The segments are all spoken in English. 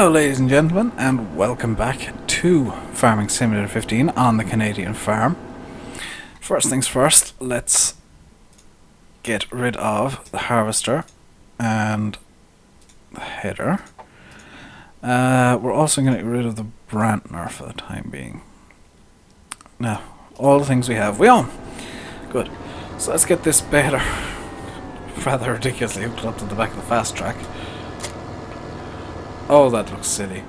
Hello ladies and gentlemen, and welcome back to Farming Simulator 15 on the Canadian farm. First things first, let's get rid of the harvester and the header. We're also going to get rid of the Brantner for the time being. Now, all the things we have, we own. Good. So let's get this baler rather ridiculously hooked up to the back of the fast track. Oh, that looks silly.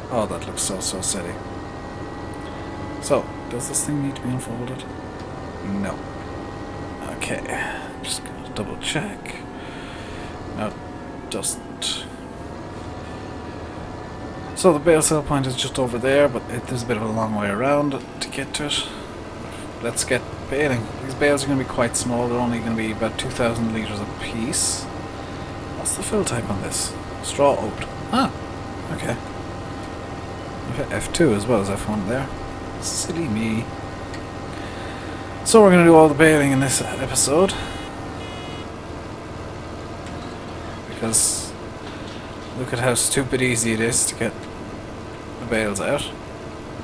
Oh, that looks so silly. So, does this thing need to be unfolded? No. Okay, just gonna double check. No, it doesn't. So the bale sale point is just over there, but there's a bit of a long way around to get to it. Let's get baling. These bales are going to be quite small. They're only going to be about 2,000 litres a piece. What's the fill type on this? Straw oat. Ah, okay. I've hit F2 as well as F1 there. Silly me. So we're going to do all the baling in this episode. Because look at how stupid easy it is to get the bales out.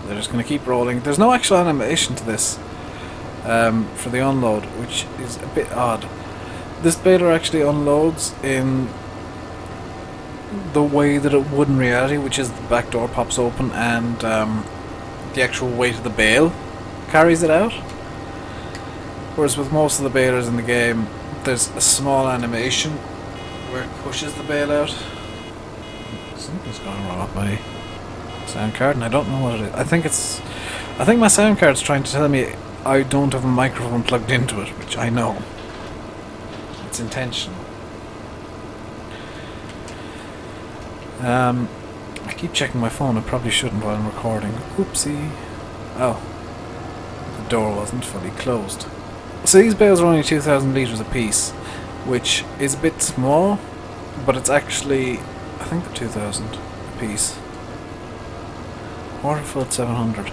They're just going to keep rolling. There's no actual animation to this for the unload, which is a bit odd. This baler actually unloads in the way that it would in reality, which is the back door pops open and the actual weight of the bale carries it out. Whereas with most of the balers in the game, there's a small animation where it pushes the bale out. Something's going wrong with my sound card, and I don't know what it is. I think my sound card's trying to tell me I don't have a microphone plugged into it, which I know. It's intentional. I keep checking my phone. I probably shouldn't while I'm recording. Oopsie. Oh. The door wasn't fully closed. So these bales are only 2,000 litres a piece, which is a bit small, but it's actually, I think they're 2,000 a piece. Water flood 700.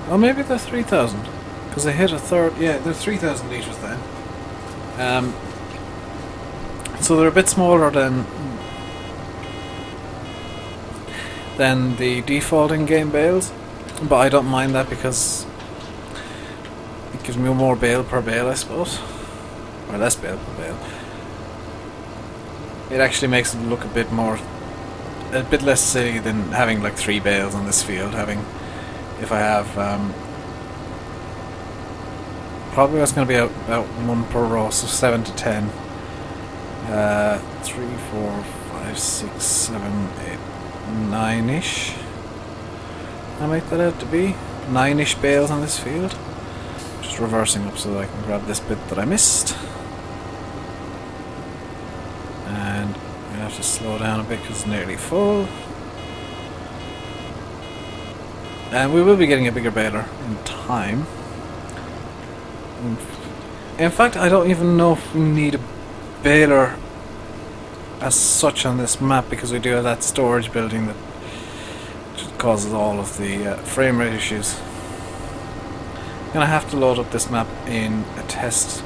Oh, maybe they're 3,000, because they hit a third. Yeah, they're 3,000 litres then. So they're a bit smaller than the default in-game bales, but I don't mind that because it gives me more bale per bale, I suppose, or less bale per bale. It actually makes it look a bit less silly than having like 3 bales on this field. If I have probably that's going to be about 1 per row, so 7 to 10. 3, 4, 5, 6, 7, 8, 9-ish. I make that out to be 9-ish bales on this field. Just reversing up so that I can grab this bit that I missed. And I'm gonna have to slow down a bit because it's nearly full. And we will be getting a bigger baler in time. In fact, I don't even know if we need a baler as such on this map, because we do have that storage building that causes all of the frame rate issues. I'm gonna have to load up this map in a test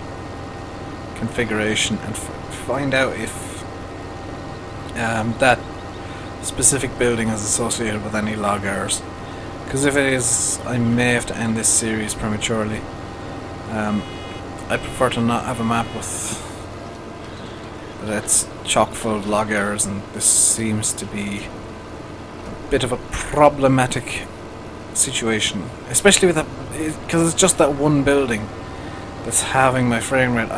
configuration and find out if that specific building is associated with any log errors, because if it is, I may have to end this series prematurely. I prefer to not have a map that's chock full of log errors, and this seems to be a bit of a problematic situation, especially with that, because it's just that one building that's having my frame rate.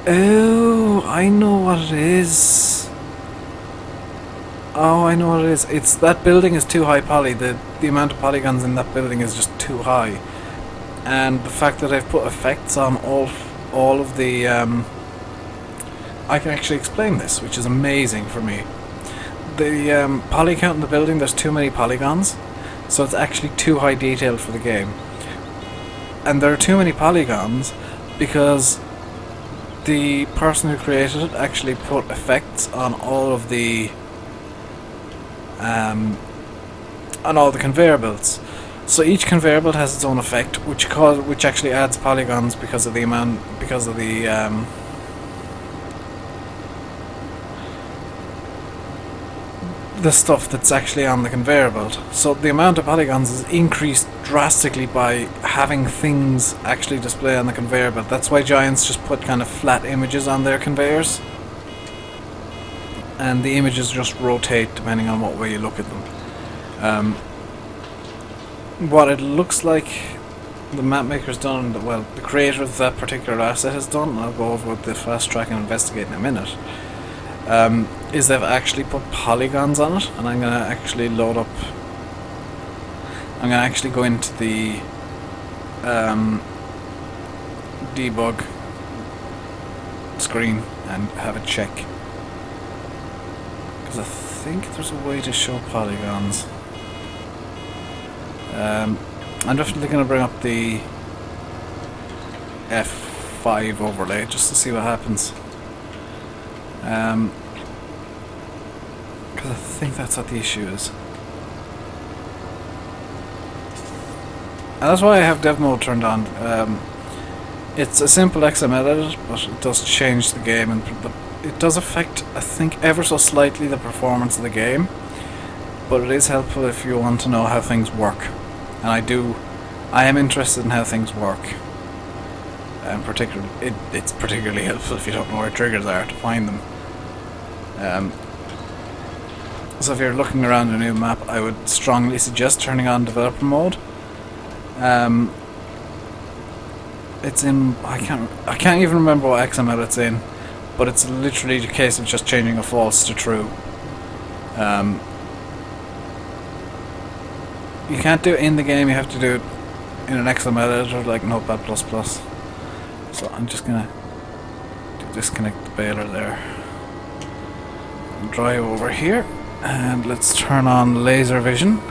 Oh, I know what it is. Oh, I know what it is. It's that building is too high poly. The amount of polygons in that building is just too high, and the fact that I've put effects on all of the I can actually explain this, which is amazing for me. The poly count in the building, there's too many polygons, so it's actually too high detail for the game. And there are too many polygons because the person who created it actually put effects on all of the conveyor belts. So each conveyor belt has its own effect, which actually adds polygons because of the the stuff that's actually on the conveyor belt. So the amount of polygons is increased drastically by having things actually display on the conveyor belt. That's why Giants just put kind of flat images on their conveyors, and the images just rotate depending on what way you look at them. What it looks like the map maker's done, well, the creator of that particular asset has done, and I'll go over what the fast track and investigate in a minute, is they've actually put polygons on it, and I'm going to actually load up, I'm going to actually go into the debug screen and have a check, because I think there's a way to show polygons. I'm definitely going to bring up the F5 overlay just to see what happens. Because I think that's what the issue is. And that's why I have dev mode turned on. It's a simple XML edit, but it does change the game, and it does affect, I think, ever so slightly the performance of the game. But it is helpful if you want to know how things work. And I am interested in how things work. And it's particularly helpful if you don't know where triggers are to find them. So if you're looking around a new map, I would strongly suggest turning on developer mode. It's in, I can't even remember what XML it's in, but it's literally the case of just changing a false to true. You can't do it in the game, you have to do it in an XML editor like Notepad++. So I'm just gonna disconnect the baler there. And drive over here, and let's turn on laser vision.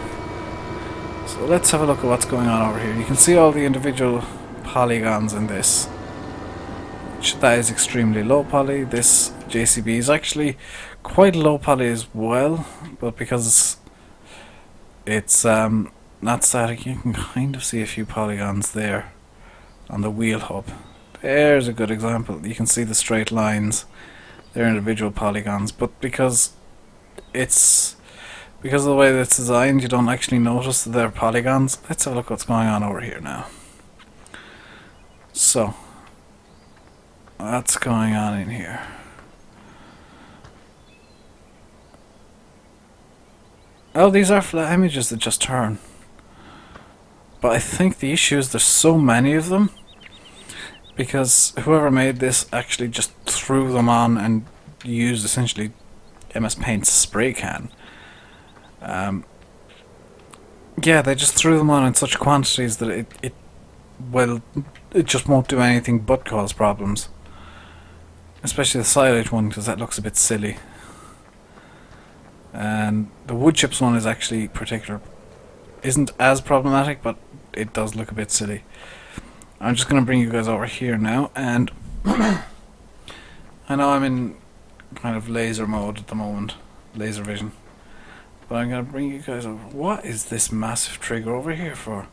So let's have a look at what's going on over here. You can see all the individual polygons in this. That is extremely low poly. This JCB is actually quite low poly as well, but because it's not static, you can kind of see a few polygons there on the wheel hub. There's a good example. You can see the straight lines. They're individual polygons, but because of the way that it's designed, you don't actually notice that they're polygons. Let's have a look what's going on over here now. So, what's going on in here? Oh, these are flat images that just turn. But I think the issue is there's so many of them, because whoever made this actually just threw them on and used essentially MS Paint's spray can. Yeah, they just threw them on in such quantities that it just won't do anything but cause problems. Especially the silage one, because that looks a bit silly. And the wood chips one is actually isn't as problematic, but it does look a bit silly. I'm just going to bring you guys over here now, and I know I'm in kind of laser mode at the moment, laser vision, but I'm going to bring you guys over. What is this massive trigger over here for?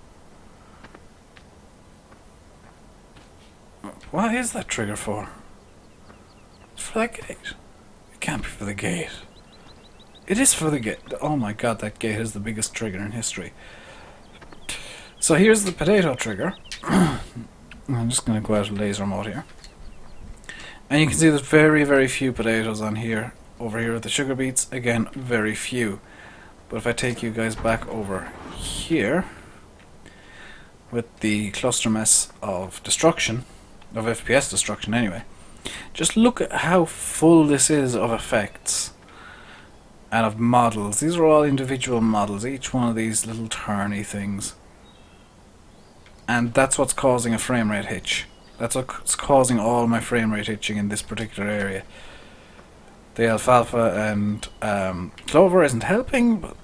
What is that trigger for? It's for that gate. It can't be for the gate. It is for the gate. Oh my god, that gate is the biggest trigger in history. So here's the potato trigger. I'm just going to go out of laser mode here. And you can see there's very, very few potatoes on here. Over here with the sugar beets, again, very few. But if I take you guys back over here, with the cluster mess of destruction, of FPS destruction anyway, just look at how full this is of effects. And of models. These are all individual models, each one of these little turny things. And that's what's causing a frame rate hitch. That's what's causing all my frame rate hitching in this particular area. The alfalfa and clover isn't helping, but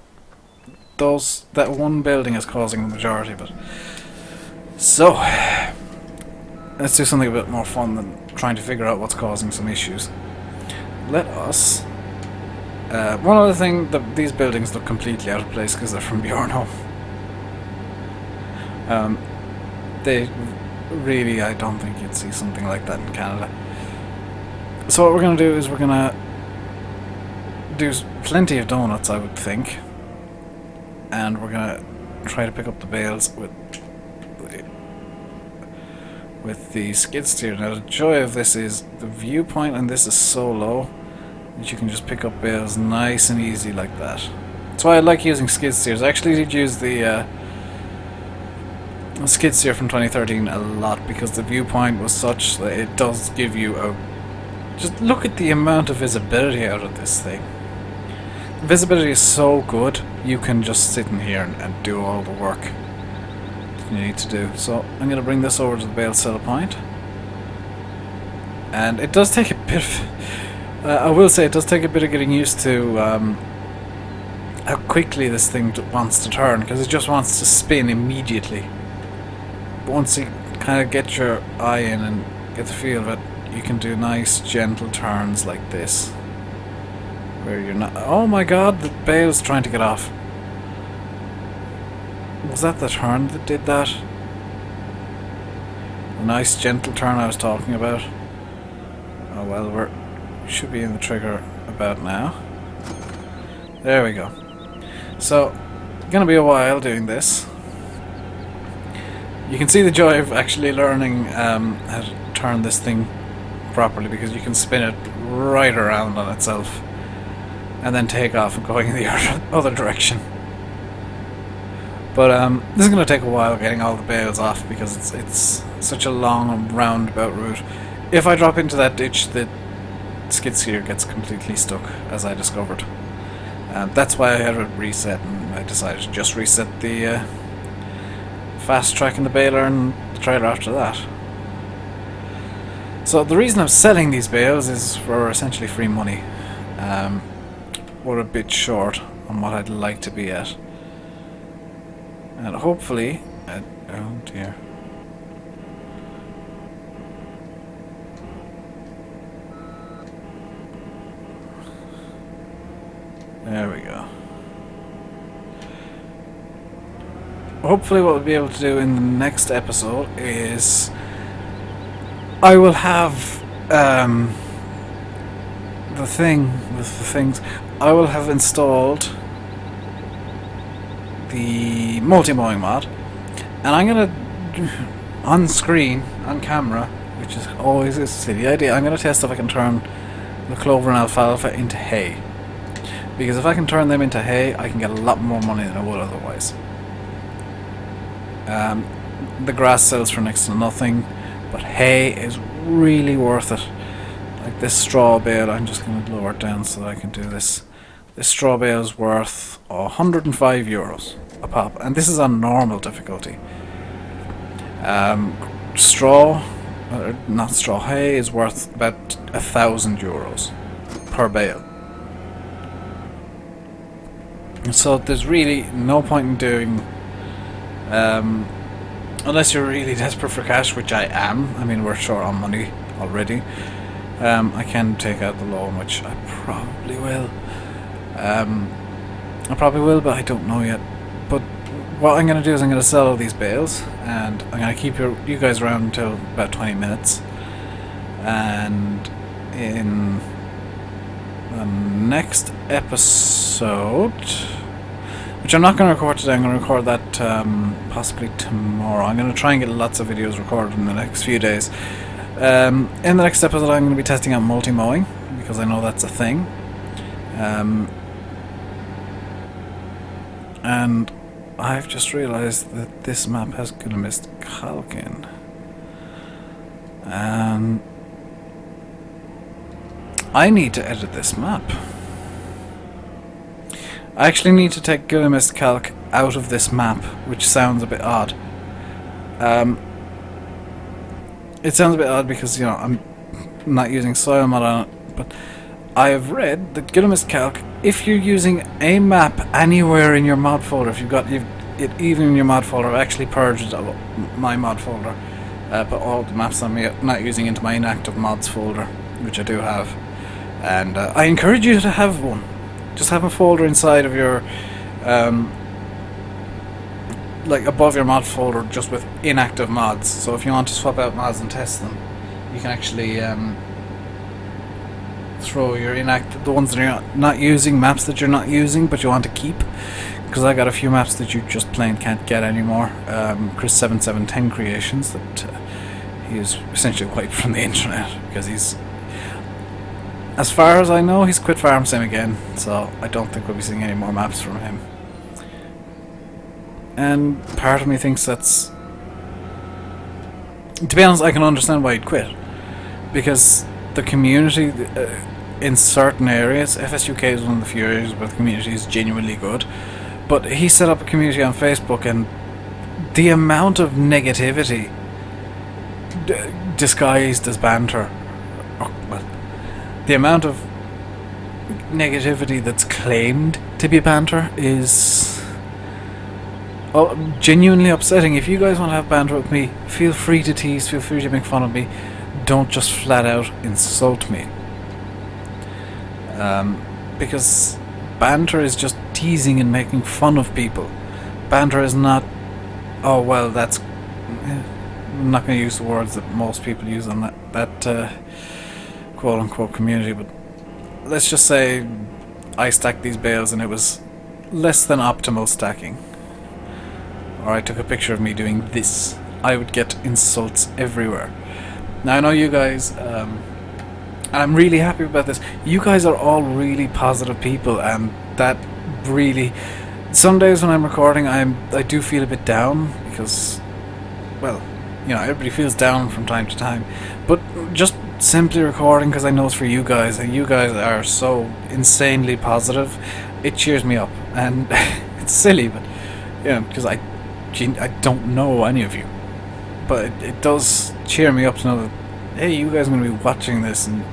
that one building is causing the majority of it. So, let's do something a bit more fun than trying to figure out what's causing some issues. Let us... one other thing, these buildings look completely out of place because they're from Bjorno. They really, I don't think you'd see something like that in Canada. So what we're going to do is we're going to do plenty of donuts, I would think. And we're gonna try to pick up the bales with the skid steer. Now the joy of this is the viewpoint on this is so low that you can just pick up bales nice and easy like that. That's why I like using skid steers. I actually did use the skid steer from 2013 a lot because the viewpoint was such that it does give you a... Just look at the amount of visibility out of this thing. The visibility is so good, you can just sit in here and do all the work you need to do. So I'm going to bring this over to the bale settle point. And it does take a bit of... I will say it does take a bit of getting used to how quickly this thing wants to turn, because it just wants to spin immediately. But once you kind of get your eye in and get the feel of it, you can do nice gentle turns like this, where you're not... Oh my god, the bale's trying to get off. Was that the turn that did that? A nice gentle turn I was talking about. Oh well, we should be in the trigger about now. There we go. So, gonna be a while doing this. You can see the joy of actually learning how to turn this thing properly, because you can spin it right around on itself and then take off and going in the other direction. But this is going to take a while getting all the bales off, because it's such a long roundabout route. If I drop into that ditch, the skid steer gets completely stuck, as I discovered. That's why I had it reset, and I decided to just reset the fast track in the baler and the trailer after that. So the reason I'm selling these bales is for essentially free money. We're a bit short on what I'd like to be at. And hopefully... oh dear. There we go. Hopefully what we'll be able to do in the next episode is... I will have the thing with the things. I will have installed the multi-mowing mod, and I'm gonna on screen, on camera, which is always a silly idea, I'm gonna test if I can turn the clover and alfalfa into hay. Because if I can turn them into hay, I can get a lot more money than I would otherwise. The grass sells for next to nothing, but hay is really worth it. Like this straw bale, I'm just going to lower it down so that I can do this. This straw bale is worth €105 a pop, and this is on normal difficulty. Not straw, hay is worth about €1,000 per bale. So there's really no point in doing, unless you're really desperate for cash, which I am. I mean, we're short on money already. I can take out the loan, which I probably will. But I don't know yet. But what I'm going to do is I'm going to sell all these bales, and I'm going to keep you guys around until about 20 minutes. And in the next episode, which I'm not going to record today, I'm going to record that possibly tomorrow. I'm going to try and get lots of videos recorded in the next few days. In the next episode I'm going to be testing out multi-mowing, because I know that's a thing. And I've just realised that this map has gonna miss calc in. And I need to edit this map. I actually need to take Gillimist Calc out of this map, which sounds a bit odd. It sounds a bit odd because, you know, I'm not using soil mod on it, but I have read that Gillimist Calc, if you're using a map anywhere in your mod folder, if you've got it even in your mod folder, I've actually purged my mod folder, put all the maps I'm not using into my inactive mods folder, which I do have. And I encourage you to have one. Just have a folder inside of your, like above your mod folder, just with inactive mods. So if you want to swap out mods and test them, you can actually throw your inactive, the ones that you're not using, maps that you're not using but you want to keep. Because I got a few maps that you just plain can't get anymore. Chris7710 Creations that he is essentially wiped from the internet because he's, as far as I know, he's quit Farm Sim again. So I don't think we'll be seeing any more maps from him. And part of me thinks that's, to be honest, I can understand why he'd quit, because the community in certain areas, FSUK is one of the few areas where the community is genuinely good, but he set up a community on Facebook and the amount of negativity disguised as banter, the amount of negativity that's claimed to be banter is genuinely upsetting. If you guys want to have banter with me, feel free to tease, feel free to make fun of me. Don't just flat out insult me. Because banter is just teasing and making fun of people. Banter is not, oh well, that's, I'm not going to use the words that most people use on that quote unquote community, but let's just say I stacked these bales and it was less than optimal stacking. Or I took a picture of me doing this, I would get insults everywhere. Now I know you guys, and I'm really happy about this, you guys are all really positive people, and that really, some days when I'm recording I do feel a bit down, because, well, you know, everybody feels down from time to time, but just simply recording because I know it's for you guys, and you guys are so insanely positive, it cheers me up. And it's silly, but, you know, because I don't know any of you, but it does cheer me up to know that, hey, you guys are going to be watching this and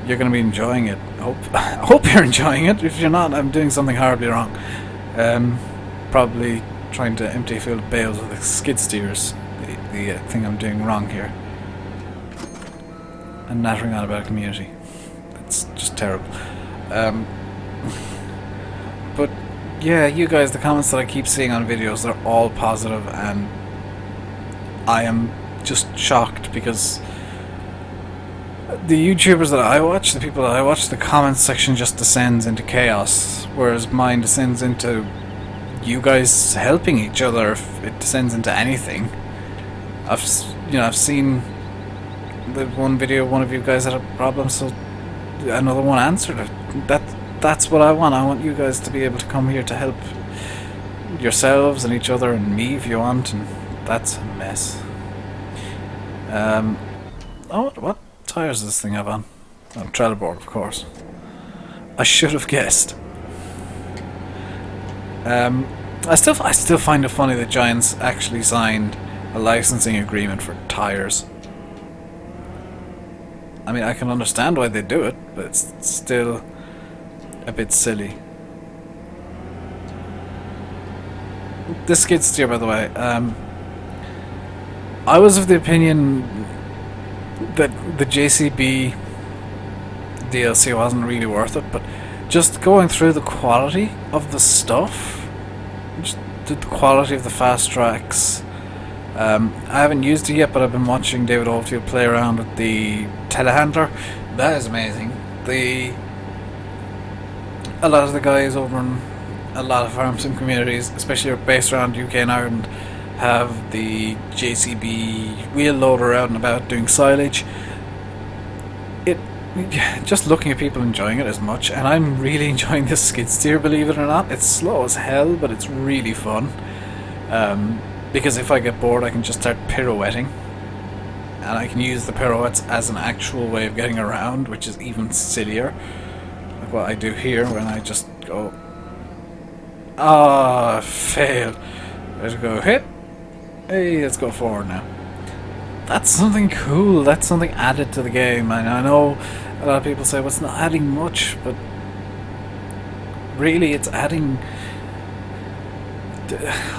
you're going to be enjoying it. I hope you're enjoying it. If you're not, I'm doing something horribly wrong. Probably trying to empty a field of bales with the skid steers, the thing I'm doing wrong here. And nattering on about a community. That's just terrible. But yeah, you guys, the comments that I keep seeing on videos, they're all positive, and I am just shocked because the YouTubers that I watch, the people that I watch, the comments section just descends into chaos, whereas mine descends into you guys helping each other. If it descends into anything, I've seen the one video, one of you guys had a problem, so another one answered it. That's what I want. I want you guys to be able to come here to help yourselves and each other and me if you want, and that's a mess. Oh, what tires does this thing have on? Oh, trailer board, of course. I should have guessed. I still find it funny that Giants actually signed a licensing agreement for tires. I mean, I can understand why they do it, but it's still a bit silly. This skid steer, by the way, I was of the opinion that the JCB DLC wasn't really worth it, but just going through the quality of the stuff, just the quality of the fast tracks, I haven't used it yet, but I've been watching David Oldfield play around with the telehandler. That is amazing. A lot of the guys over in a lot of farm sim communities, especially based around UK and Ireland, have the JCB wheel loader out and about doing silage. Just looking at people enjoying it as much, and I'm really enjoying this skid steer, believe it or not. It's slow as hell, but it's really fun. Because if I get bored, I can just start pirouetting, and I can use the pirouettes as an actual way of getting around, which is even sillier. Like what I do here when I just go, failed. Let's go hit. Hey, let's go forward now. That's something cool. That's something added to the game. And I know a lot of people say, well, it's not adding much, but really it's adding.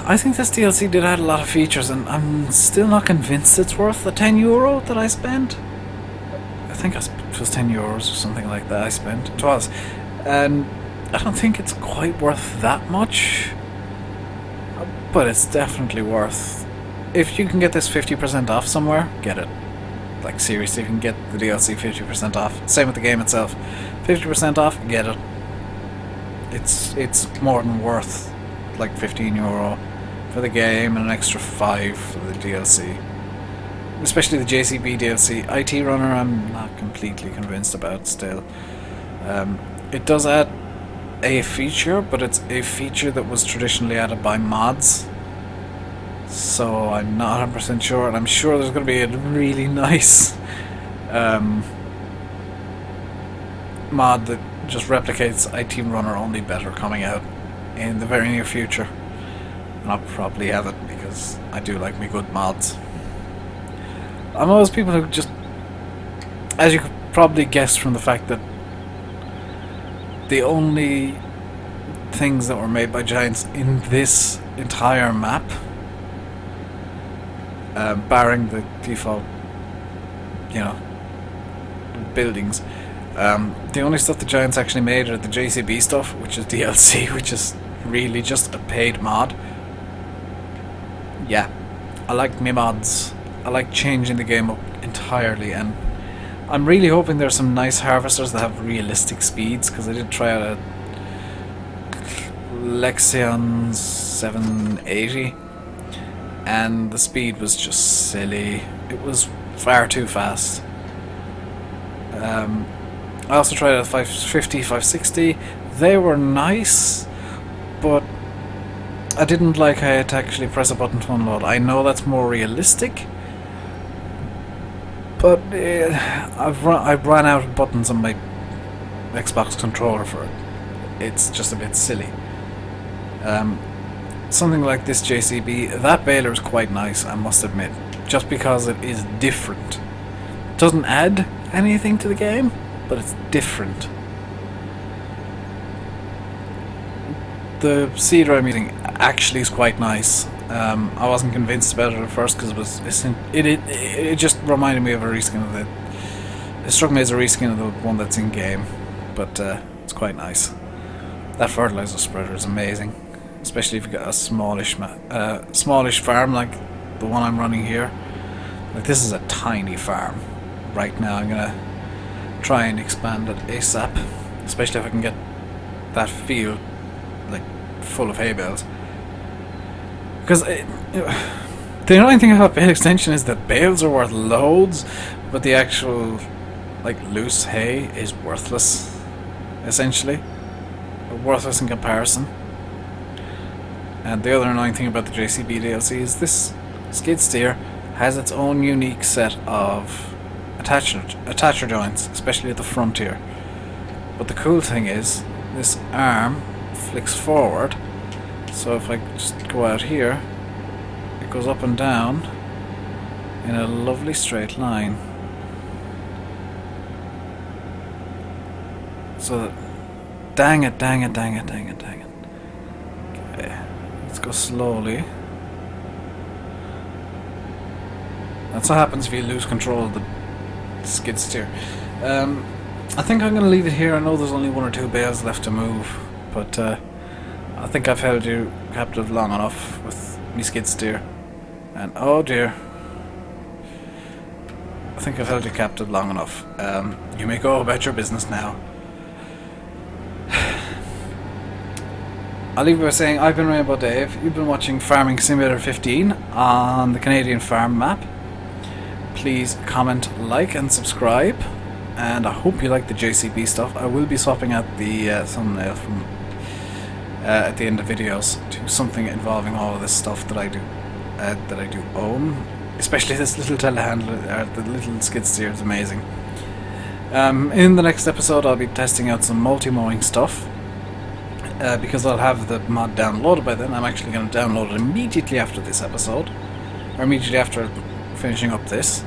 I think this DLC did add a lot of features, and I'm still not convinced it's worth the €10 that I spent. I think it was €10 or something like that I spent. It was. And I don't think it's quite worth that much, but it's definitely worth. If you can get this 50% off somewhere, get it. Like seriously, if you can get the DLC 50% off. Same with the game itself. 50% off, get it. It's more than worth like €15 for the game and an extra $5 for the DLC. Especially the JCB DLC. IT Runner I'm not completely convinced about still. It does add a feature, but it's a feature that was traditionally added by mods. So I'm not 100% sure, and I'm sure there's going to be a really nice mod that just replicates IT Runner only better coming out in the very near future. And I'll probably have it because I do like me good mods. I'm one of those people who just, as you could probably guess from the fact that the only things that were made by Giants in this entire map, barring the default, buildings, the only stuff the Giants actually made are the JCB stuff, which is DLC, which is really just a paid mod. Yeah, I like me mods. I like changing the game up entirely, and I'm really hoping there's some nice harvesters that have realistic speeds, because I did try out a Lexion 780 and the speed was just silly. It was far too fast. I also tried a 550, 560. They were nice, but I didn't like how I had to actually press a button to unload. I know that's more realistic, but I ran out of buttons on my Xbox controller for it. It's just a bit silly. Something like this JCB, that baler is quite nice, I must admit, just because it is different. It doesn't add anything to the game, but it's different. The seeder I'm using actually is quite nice. I wasn't convinced about it at first because it just reminded me of a reskin of it. It struck me as a reskin of the one that's in game, but it's quite nice. That fertilizer spreader is amazing, especially if you've got a smallish farm like the one I'm running here. Like, this is a tiny farm. Right now I'm gonna try and expand it ASAP, especially if I can get that field like full of hay bales. Because the annoying thing about bale extension is that bales are worth loads, but the actual like loose hay is worthless, essentially. Worthless in comparison. And the other annoying thing about the JCB DLC is this skid steer has its own unique set of attacher joints, especially at the front here. But the cool thing is this arm flicks forward, so if I just go out here, it goes up and down in a lovely straight line. So that, dang it. Okay, let's go slowly. That's what happens if you lose control of the skid steer. I think I'm going to leave it here. I know there's only one or two bales left to move, but I think I've held you captive long enough with me skid steer. And oh dear, I think I've held you captive long enough. You may go about your business now. I'll leave you by saying I've been Rainbow Dave. You've been watching Farming Simulator 15 on the Canadian farm map. Please comment, like and subscribe, and I hope you like the JCB stuff. I will be swapping out the thumbnail from at the end of videos to something involving all of this stuff that I do own, especially this little telehandler. The little skid steer is amazing. In the next episode I'll be testing out some multi-mowing stuff, because I'll have the mod downloaded by then. I'm actually going to download it immediately after this episode, or immediately after finishing up this.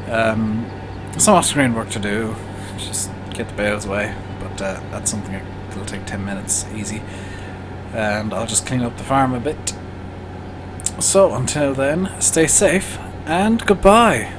Some off-screen work to do, just get the bales away, but that's something that'll take 10 minutes, easy. And I'll just clean up the farm a bit. So until then, stay safe, and goodbye!